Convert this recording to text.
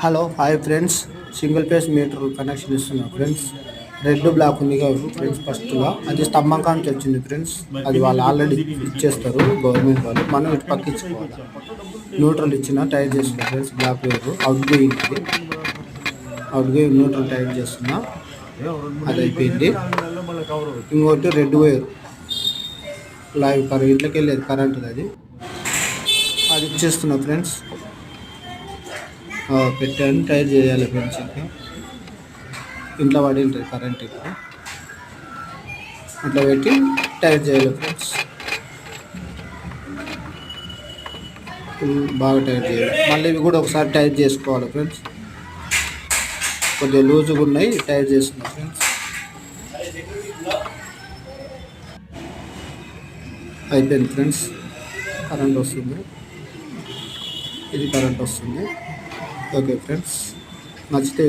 Hello hi friends, single phase metre connection ఇస్తున్నా friends. Red black ఉంది కదా friends, ఫస్ట్లో అది స్తంభం కానికి వచ్చింది ఫ్రెండ్స్. అది వాళ్ళు ఆల్రెడీ ఇచ్చేస్తారు గవర్నమెంట్ వాళ్ళు, మనం ఇటు పక్క ఇచ్చుకోవాలి. న్యూట్రల్ ఇచ్చిన టైట్ చేస్తున్నా ఫ్రెండ్స్. బ్లాక్ వేరు అవుట్ గోయింగ్ న్యూట్రల్ టైట్ చేస్తున్నా, అది అయిపోయింది. ఇంకోటి రెడ్ వైర్ లైవ్ ఇంట్లోకి వెళ్ళేది కరెంట్, అది ఇచ్చేస్తున్నా ఫ్రెండ్స్. పెట్టాను, టైట్ చేయాలి ఫ్రెండ్స్. ఇంకా ఇంట్లో పడి ఉంటుంది కరెంట్, ఇప్పుడు అట్లా పెట్టి టైట్ చేయాలి ఫ్రెండ్స్. బాగా టైట్ చేయాలి. మళ్ళీ ఇవి కూడా ఒకసారి టైట్ చేసుకోవాలి ఫ్రెండ్స్. కొద్దిగా లూజ్గా ఉన్నాయి, టైట్ చేస్తున్నాం ఫ్రెండ్స్. అయిపోయింది ఫ్రెండ్స్. కరెంట్ వస్తుంది, ఇది కరెంట్ వస్తుంది. ఓకే ఫ్రెండ్స్, నచ్చితే